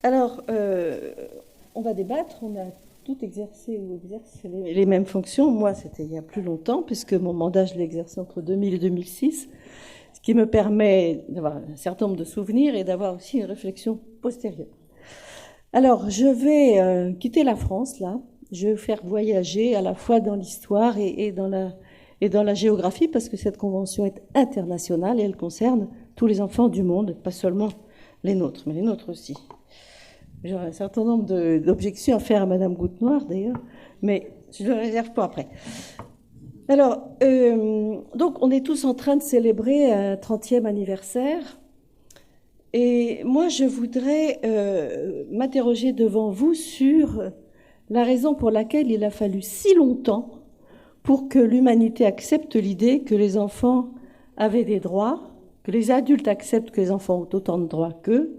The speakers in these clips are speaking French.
Alors, on va débattre. On a tout exercé ou exerce les mêmes fonctions. Moi, c'était il y a plus longtemps, puisque mon mandat, je l'ai exercé entre 2000 et 2006, ce qui me permet d'avoir un certain nombre de souvenirs et d'avoir aussi une réflexion postérieure. Alors, je vais quitter la France, là. Je vais vous faire voyager à la fois dans l'histoire et dans la géographie, parce que cette convention est internationale et elle concerne tous les enfants du monde, pas seulement les nôtres, mais les nôtres aussi. J'aurais un certain nombre d'objections à faire à Madame Goutte-Noire, d'ailleurs, mais je le réserve pour après. Alors, donc, on est tous en train de célébrer un 30e anniversaire. Et moi, je voudrais m'interroger devant vous sur la raison pour laquelle il a fallu si longtemps pour que l'humanité accepte l'idée que les enfants avaient des droits, que les adultes acceptent que les enfants ont autant de droits qu'eux,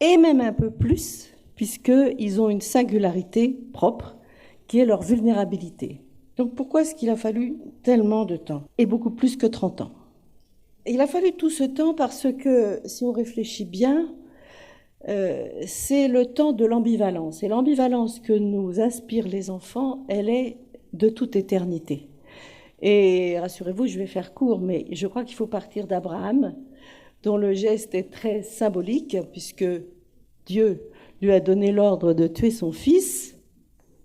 et même un peu plus, puisqu'ils ont une singularité propre, qui est leur vulnérabilité. Donc pourquoi est-ce qu'il a fallu tellement de temps, et beaucoup plus que 30 ans? Il a fallu tout ce temps parce que, si on réfléchit bien, c'est le temps de l'ambivalence. Et l'ambivalence que nous inspirent les enfants, elle est de toute éternité. Et rassurez-vous, je vais faire court, mais je crois qu'il faut partir d'Abraham, dont le geste est très symbolique, puisque Dieu lui a donné l'ordre de tuer son fils,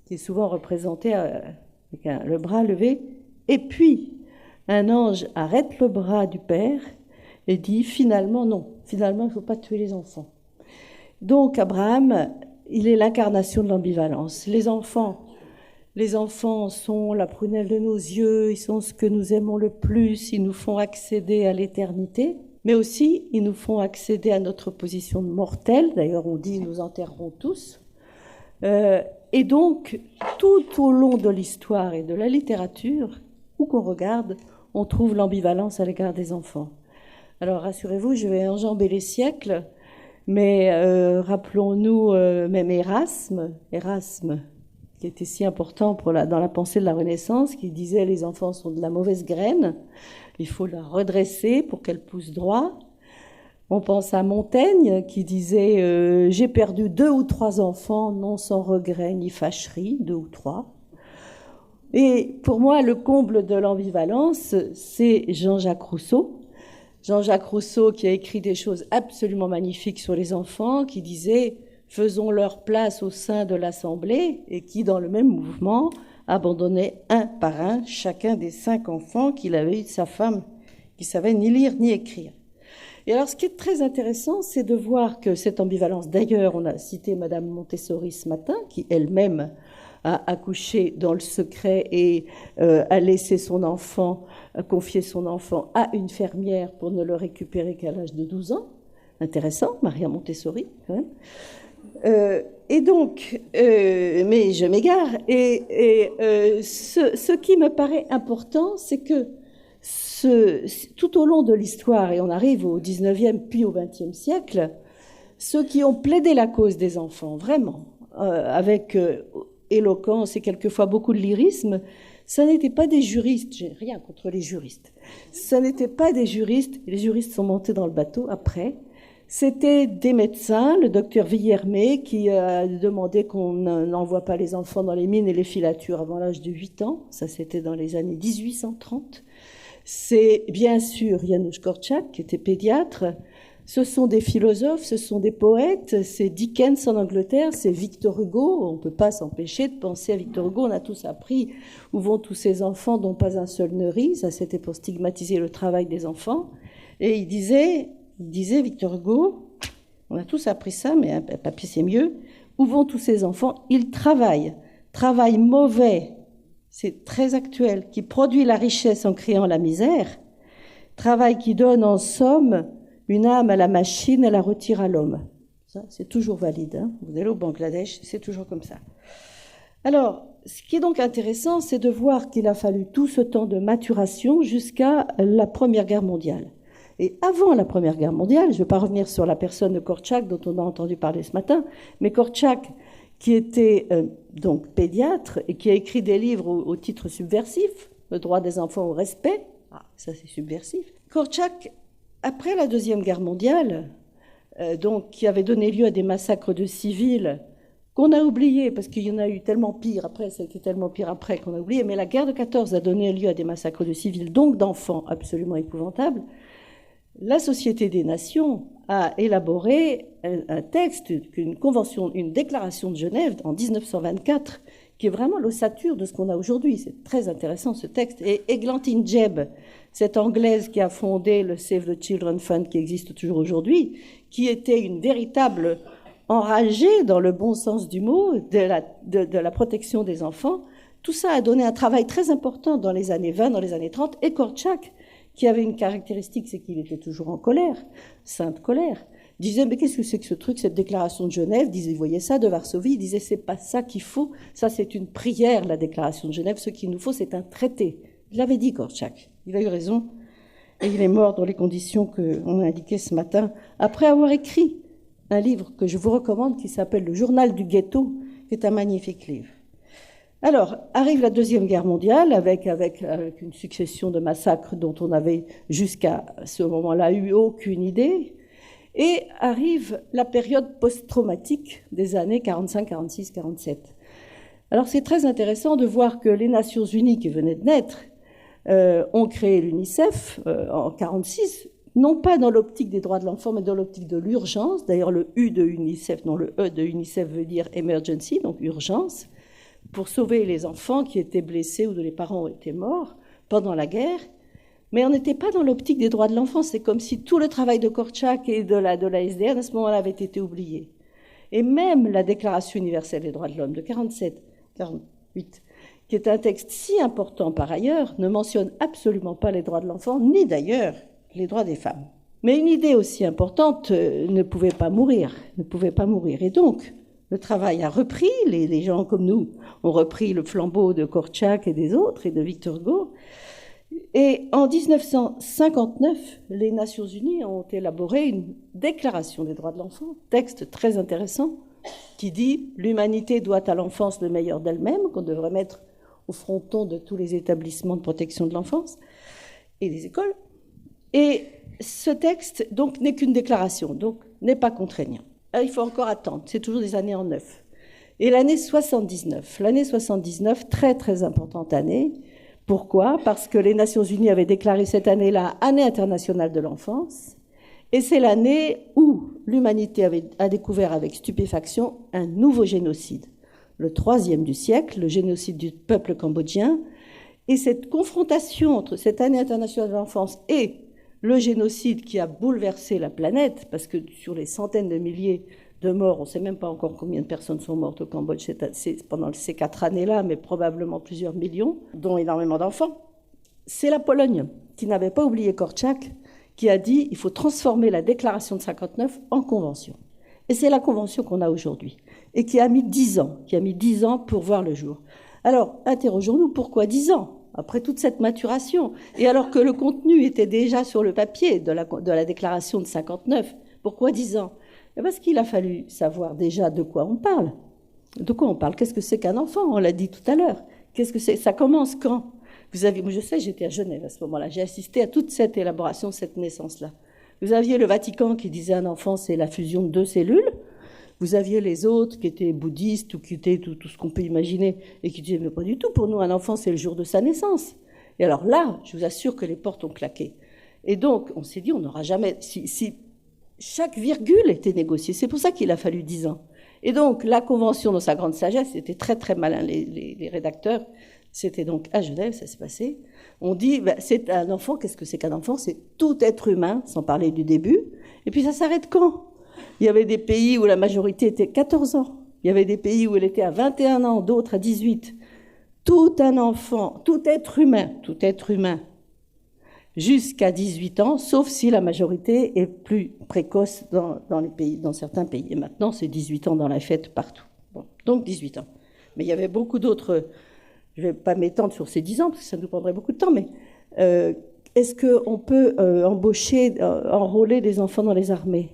qui est souvent représenté avec le bras levé, et puis un ange arrête le bras du père et dit finalement non, finalement il ne faut pas tuer les enfants. Donc Abraham, il est l'incarnation de l'ambivalence. Les enfants sont la prunelle de nos yeux, ils sont ce que nous aimons le plus, ils nous font accéder à l'éternité, mais aussi ils nous font accéder à notre position de mortel. D'ailleurs on dit nous enterrerons tous. Et donc tout au long de l'histoire et de la littérature, où qu'on regarde, on trouve l'ambivalence à l'égard des enfants. Alors rassurez-vous, je vais enjamber les siècles, mais rappelons-nous même Erasme, qui était si important dans la pensée de la Renaissance, qui disait les enfants sont de la mauvaise graine, il faut la redresser pour qu'elle pousse droit. On pense à Montaigne qui disait j'ai perdu 2 ou 3 enfants, non sans regret ni fâcherie, 2 ou 3. Et pour moi, le comble de l'ambivalence, c'est Jean-Jacques Rousseau. Jean-Jacques Rousseau qui a écrit des choses absolument magnifiques sur les enfants, qui disait « faisons leur place au sein de l'Assemblée » et qui, dans le même mouvement, abandonnait un par un chacun des 5 enfants qu'il avait eu de sa femme, qui savait ni lire ni écrire. Et alors, ce qui est très intéressant, c'est de voir que cette ambivalence, d'ailleurs, on a cité Madame Montessori ce matin, qui elle-même a accouché dans le secret et a laissé son enfant, a confié son enfant à une fermière pour ne le récupérer qu'à l'âge de 12 ans. Intéressant, Maria Montessori, quand même. Et donc, mais je m'égare, ce qui me paraît important, c'est que tout au long de l'histoire, et on arrive au 19e puis au 20e siècle, ceux qui ont plaidé la cause des enfants, vraiment, avec éloquence et quelquefois beaucoup de lyrisme, ça n'était pas des juristes, j'ai rien contre les juristes, ça n'était pas des juristes, les juristes sont montés dans le bateau après, c'était des médecins, le docteur Villermé qui a demandé qu'on n'envoie pas les enfants dans les mines et les filatures avant l'âge de 8 ans, ça c'était dans les années 1830, c'est bien sûr Janusz Korczak qui était pédiatre. Ce sont des philosophes, ce sont des poètes, c'est Dickens en Angleterre, c'est Victor Hugo. On ne peut pas s'empêcher de penser à Victor Hugo. On a tous appris où vont tous ces enfants dont pas un seul ne rit. Ça, c'était pour stigmatiser le travail des enfants. Et il disait Victor Hugo, on a tous appris ça, mais un papier c'est mieux. Où vont tous ces enfants? Ils travaillent. Travail mauvais, c'est très actuel, qui produit la richesse en créant la misère. Travail qui donne en somme une âme à la machine et la retire à l'homme. Ça, c'est toujours valide. Hein. Vous allez au Bangladesh, c'est toujours comme ça. Alors, ce qui est donc intéressant, c'est de voir qu'il a fallu tout ce temps de maturation jusqu'à la Première Guerre mondiale. Et avant la Première Guerre mondiale, je ne vais pas revenir sur la personne de Korczak dont on a entendu parler ce matin, mais Korczak, qui était donc pédiatre et qui a écrit des livres au titre subversif, Le droit des enfants au respect, ça c'est subversif. Korczak, après la Deuxième Guerre mondiale, donc qui avait donné lieu à des massacres de civils qu'on a oubliés, parce qu'il y en a eu tellement pire après, ça a été tellement pire après qu'on a oublié, mais la guerre de 14 a donné lieu à des massacres de civils, donc d'enfants absolument épouvantables. La Société des Nations a élaboré un texte, une convention, une déclaration de Genève en 1924, qui est vraiment l'ossature de ce qu'on a aujourd'hui. C'est très intéressant ce texte. Et Eglantine Jebb, cette Anglaise qui a fondé le Save the Children Fund, qui existe toujours aujourd'hui, qui était une véritable enragée, dans le bon sens du mot, de la protection des enfants, tout ça a donné un travail très important dans les années 20, dans les années 30, et Korczak, qui avait une caractéristique, c'est qu'il était toujours en colère, sainte colère, disait, mais qu'est-ce que c'est que ce truc, cette déclaration de Genève, disait, voyez ça, de Varsovie, il disait, c'est pas ça qu'il faut, ça c'est une prière, la déclaration de Genève, ce qu'il nous faut, c'est un traité. Il l'avait dit, Korczak, il a eu raison, et il est mort dans les conditions qu'on a indiquées ce matin, après avoir écrit un livre que je vous recommande, qui s'appelle Le Journal du Ghetto, qui est un magnifique livre. Alors, arrive la Deuxième Guerre mondiale, avec une succession de massacres dont on n'avait jusqu'à ce moment-là eu aucune idée, et arrive la période post-traumatique des années 45, 46, 47. Alors, c'est très intéressant de voir que les Nations Unies, qui venaient de naître, ont créé l'UNICEF en 46, non pas dans l'optique des droits de l'enfant, mais dans l'optique de l'urgence. D'ailleurs, le U de UNICEF, non, le E de UNICEF veut dire emergency, donc urgence, pour sauver les enfants qui étaient blessés ou dont les parents étaient morts pendant la guerre. Mais on n'était pas dans l'optique des droits de l'enfant. C'est comme si tout le travail de Korczak et de la SDN à ce moment-là avait été oublié. Et même la Déclaration universelle des droits de l'homme de 47, 48, qui est un texte si important par ailleurs, ne mentionne absolument pas les droits de l'enfant, ni d'ailleurs les droits des femmes. Mais une idée aussi importante ne pouvait pas mourir. Et donc, le travail a repris, les gens comme nous ont repris le flambeau de Korczak et des autres, et de Victor Hugo. Et en 1959, les Nations Unies ont élaboré une déclaration des droits de l'enfant, texte très intéressant, qui dit « L'humanité doit à l'enfance le meilleur d'elle-même », qu'on devrait mettre au fronton de tous les établissements de protection de l'enfance et des écoles. Et ce texte, donc, n'est qu'une déclaration, donc n'est pas contraignant. Il faut encore attendre, c'est toujours des années en neuf. Et l'année 79, très très importante année. Pourquoi ? Parce que les Nations Unies avaient déclaré cette année-là Année internationale de l'enfance, et c'est l'année où l'humanité a découvert avec stupéfaction un nouveau génocide, le 3e du siècle, le génocide du peuple cambodgien. Et cette confrontation entre cette Année internationale de l'enfance et le génocide qui a bouleversé la planète, parce que sur les centaines de milliers de morts, on ne sait même pas encore combien de personnes sont mortes au Cambodge pendant ces 4 années-là, mais probablement plusieurs millions, dont énormément d'enfants. C'est la Pologne, qui n'avait pas oublié Korczak, qui a dit il faut transformer la déclaration de 59 en convention. Et c'est la convention qu'on a aujourd'hui, et qui a mis 10 ans pour voir le jour. Alors, interrogeons-nous, pourquoi 10 ans ? Après toute cette maturation, et alors que le contenu était déjà sur le papier de la déclaration de 59, pourquoi 10 ans ? Parce qu'il a fallu savoir déjà de quoi on parle. De quoi on parle ? Qu'est-ce que c'est qu'un enfant ? On l'a dit tout à l'heure. Qu'est-ce que c'est ? Ça commence quand ? Moi, je sais, j'étais à Genève à ce moment-là. J'ai assisté à toute cette élaboration, cette naissance-là. Vous aviez le Vatican qui disait un enfant, c'est la fusion de 2 cellules. Vous aviez les autres qui étaient bouddhistes ou qui étaient tout ce qu'on peut imaginer et qui disaient, mais pas du tout, pour nous, un enfant, c'est le jour de sa naissance. Et alors là, je vous assure que les portes ont claqué. Et donc, on s'est dit, on n'aura jamais... Si chaque virgule était négociée, c'est pour ça qu'il a fallu 10 ans. Et donc, la Convention, dans sa grande sagesse, c'était très, très malin, les rédacteurs. C'était donc à Genève, ça s'est passé. On dit, c'est un enfant, qu'est-ce que c'est qu'un enfant ? C'est tout être humain, sans parler du début. Et puis, ça s'arrête quand ? Il y avait des pays où la majorité était 14 ans. Il y avait des pays où elle était à 21 ans, d'autres à 18. Tout un enfant, tout être humain, jusqu'à 18 ans, sauf si la majorité est plus précoce dans certains pays. Et maintenant, c'est 18 ans dans la fête partout. Bon, donc 18 ans. Mais il y avait beaucoup d'autres... Je ne vais pas m'étendre sur ces 10 ans, parce que ça nous prendrait beaucoup de temps, mais est-ce qu'on peut enrôler des enfants dans les armées ?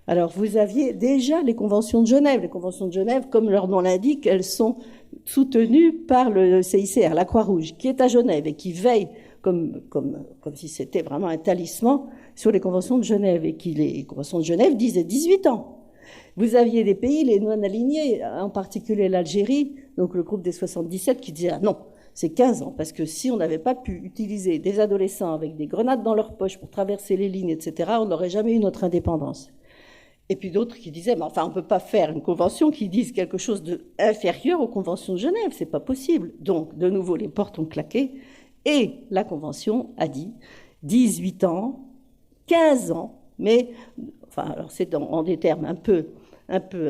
Alors, vous aviez déjà les conventions de Genève. Les conventions de Genève, comme leur nom l'indique, elles sont soutenues par le CICR, la Croix-Rouge, qui est à Genève et qui veille, comme si c'était vraiment un talisman, sur les conventions de Genève, et les conventions de Genève disaient 18 ans. Vous aviez des pays, les non-alignés, en particulier l'Algérie, donc le groupe des 77, qui disaient ah non, c'est 15 ans, parce que si on n'avait pas pu utiliser des adolescents avec des grenades dans leur poche pour traverser les lignes, etc., on n'aurait jamais eu notre indépendance. Et puis d'autres qui disaient, mais enfin, on ne peut pas faire une convention qui dise quelque chose d'inférieur aux conventions de Genève, c'est pas possible. Donc, de nouveau, les portes ont claqué, et la convention a dit 18 ans, 15 ans, mais, enfin, alors c'est en des termes un peu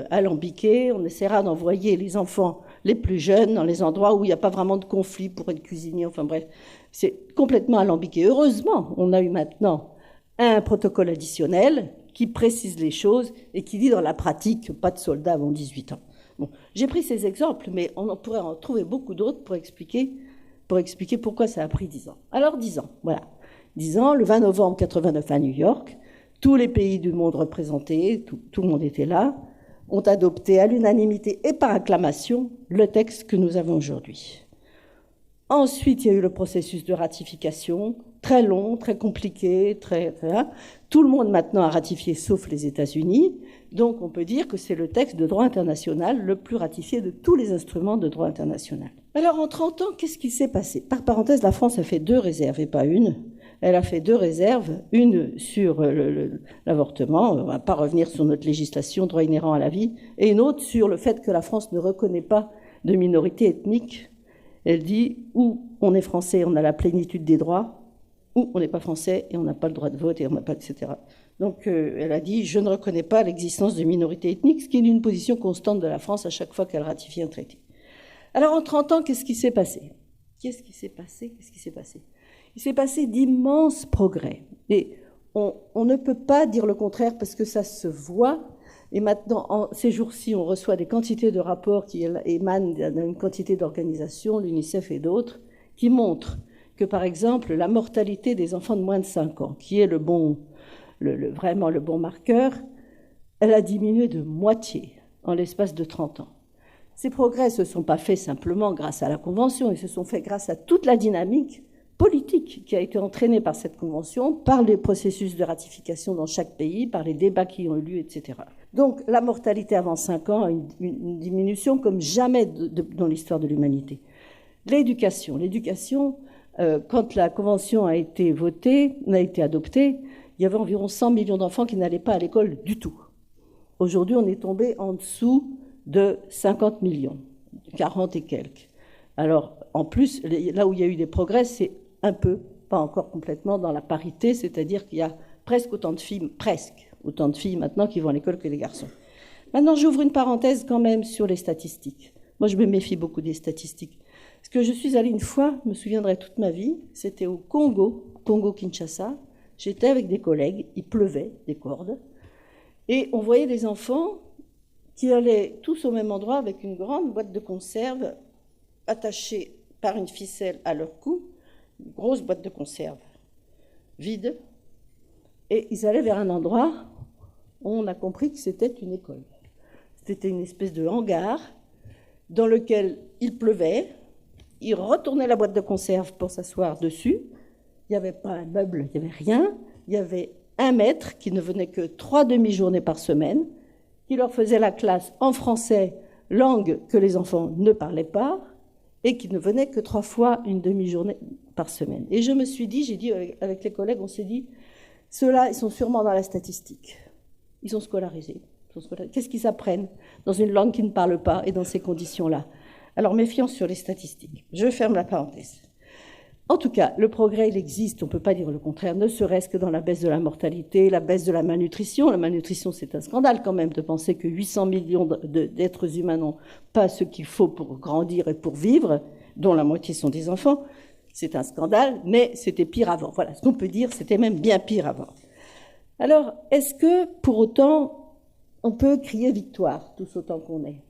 alambiqués, on essaiera d'envoyer les enfants les plus jeunes dans les endroits où il n'y a pas vraiment de conflit pour être cuisinier, enfin bref, c'est complètement alambiqué. Heureusement, on a eu maintenant un protocole additionnel qui précise les choses et qui dit dans la pratique, pas de soldats avant 18 ans. Bon, j'ai pris ces exemples, mais on pourrait en trouver beaucoup d'autres pour expliquer pourquoi ça a pris 10 ans. Alors 10 ans, voilà. 10 ans, le 20 novembre 89 à New York, tous les pays du monde représentés, tout le monde était là, ont adopté à l'unanimité et par acclamation le texte que nous avons aujourd'hui. Ensuite, il y a eu le processus de ratification, très long, très compliqué, tout le monde maintenant a ratifié, sauf les États-Unis. Donc, on peut dire que c'est le texte de droit international le plus ratifié de tous les instruments de droit international. Alors, en 30 ans, qu'est-ce qui s'est passé? Par parenthèse, la France a fait 2 réserves et pas une. Elle a fait 2 réserves, une sur l'avortement, on ne va pas revenir sur notre législation, droit inhérent à la vie, et une autre sur le fait que la France ne reconnaît pas de minorité ethnique. Elle dit, ou on est français, on a la plénitude des droits, ou on n'est pas français et on n'a pas le droit de vote, et on n'a pas, etc. Donc elle a dit, je ne reconnais pas l'existence de minorités ethniques, ce qui est une position constante de la France à chaque fois qu'elle ratifie un traité. Alors en 30 ans, qu'est-ce qui s'est passé? Il s'est passé d'immenses progrès. Et on ne peut pas dire le contraire parce que ça se voit. Et maintenant, ces jours-ci, on reçoit des quantités de rapports qui émanent d'une quantité d'organisations, l'UNICEF et d'autres, qui montrent que, par exemple, la mortalité des enfants de moins de 5 ans, qui est vraiment le bon marqueur, elle a diminué de moitié en l'espace de 30 ans. Ces progrès ne se sont pas faits simplement grâce à la Convention, ils se sont faits grâce à toute la dynamique politique qui a été entraînée par cette Convention, par les processus de ratification dans chaque pays, par les débats qui ont eu lieu, etc. Donc la mortalité avant 5 ans a une diminution comme jamais dans l'histoire de l'humanité. L'éducation, quand la Convention a été adoptée, il y avait environ 100 millions d'enfants qui n'allaient pas à l'école du tout. Aujourd'hui, on est tombé en dessous de 50 millions, 40 et quelques. Alors, en plus, là où il y a eu des progrès, c'est un peu, pas encore complètement, dans la parité, c'est-à-dire qu'il y a presque autant de filles maintenant qui vont à l'école que les garçons. Maintenant, j'ouvre une parenthèse quand même sur les statistiques. Moi, je me méfie beaucoup des statistiques. Parce que je suis allée une fois, je me souviendrai toute ma vie, c'était au Congo-Kinshasa. J'étais avec des collègues, il pleuvait des cordes, et on voyait des enfants qui allaient tous au même endroit avec une grande boîte de conserve attachée par une ficelle à leur cou, une grosse boîte de conserve vide, et ils allaient vers un endroit où on a compris que c'était une école. C'était une espèce de hangar dans lequel il pleuvait, ils retournaient la boîte de conserve pour s'asseoir dessus, il n'y avait pas un meuble, il n'y avait rien, il y avait un maître qui ne venait que 3 demi-journées par semaine, qui leur faisait la classe en français, langue que les enfants ne parlaient pas, et qui ne venait que 3 fois une demi-journée par semaine. Et je me suis dit, j'ai dit avec les collègues, on s'est dit, ceux-là, ils sont sûrement dans la statistique. Ils sont scolarisés. Qu'est-ce qu'ils apprennent dans une langue qu'ils ne parlent pas et dans ces conditions-là? Alors, méfiance sur les statistiques. Je ferme la parenthèse. En tout cas, le progrès, il existe, on ne peut pas dire le contraire, ne serait-ce que dans la baisse de la mortalité, la baisse de la malnutrition. La malnutrition, c'est un scandale quand même de penser que 800 millions d'êtres humains n'ont pas ce qu'il faut pour grandir et pour vivre, dont la moitié sont des enfants. C'est un scandale, mais c'était pire avant. Voilà, ce qu'on peut dire, c'était même bien pire avant. Alors, est-ce que, pour autant, on peut crier victoire, tous autant qu'on est?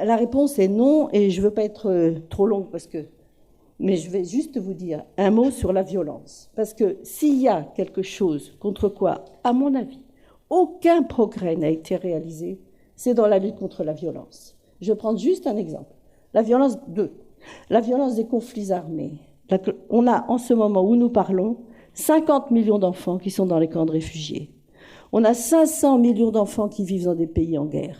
La réponse est non, et je ne veux pas être trop longue mais je vais juste vous dire un mot sur la violence. Parce que s'il y a quelque chose contre quoi, à mon avis, aucun progrès n'a été réalisé, c'est dans la lutte contre la violence. Je vais prendre juste un exemple. La violence des conflits armés. On a, en ce moment où nous parlons, 50 millions d'enfants qui sont dans les camps de réfugiés. On a 500 millions d'enfants qui vivent dans des pays en guerre.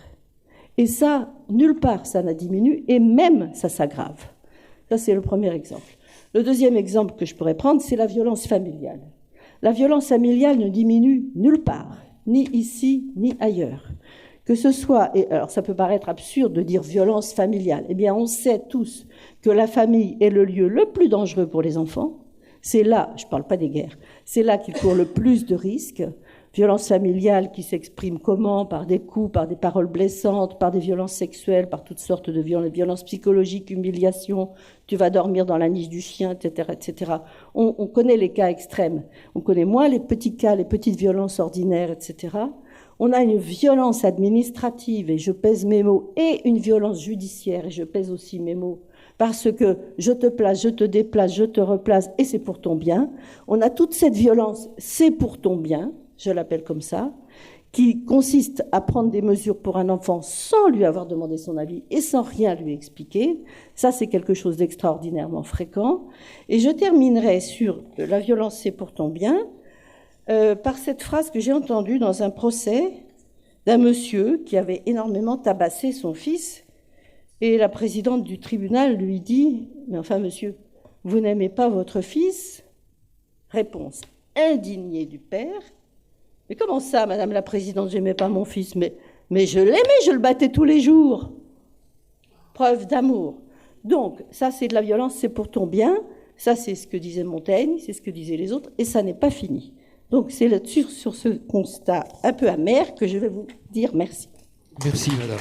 Et ça, nulle part, ça n'a diminué, et même, ça s'aggrave. Ça, c'est le premier exemple. Le deuxième exemple que je pourrais prendre, c'est la violence familiale. La violence familiale ne diminue nulle part, ni ici, ni ailleurs. Que ce soit, et alors ça peut paraître absurde de dire violence familiale, eh bien on sait tous que la famille est le lieu le plus dangereux pour les enfants. C'est là, je ne parle pas des guerres, c'est là qu'ils courent le plus de risques. Violence familiale qui s'exprime comment? Par des coups, par des paroles blessantes, par des violences sexuelles, par toutes sortes de violences psychologiques, humiliation, tu vas dormir dans la niche du chien, etc., etc. On connaît les cas extrêmes. On connaît moins les petits cas, les petites violences ordinaires, etc. On a une violence administrative, et je pèse mes mots, et une violence judiciaire, et je pèse aussi mes mots, parce que je te place, je te déplace, je te replace, et c'est pour ton bien. On a toute cette violence, c'est pour ton bien, je l'appelle comme ça, qui consiste à prendre des mesures pour un enfant sans lui avoir demandé son avis et sans rien lui expliquer. Ça, c'est quelque chose d'extraordinairement fréquent. Et je terminerai sur la violence, c'est pour ton bien, par cette phrase que j'ai entendue dans un procès d'un monsieur qui avait énormément tabassé son fils. Et la présidente du tribunal lui dit « Mais enfin, monsieur, vous n'aimez pas votre fils ?» Réponse indignée du père. « Mais comment ça, madame la présidente, j'aimais pas mon fils, mais je l'aimais, je le battais tous les jours. » Preuve d'amour. Donc, ça, c'est de la violence, c'est pour ton bien. Ça, c'est ce que disait Montaigne, c'est ce que disaient les autres, et ça n'est pas fini. Donc, c'est là-dessus, sur ce constat un peu amer, que je vais vous dire merci. Merci, madame.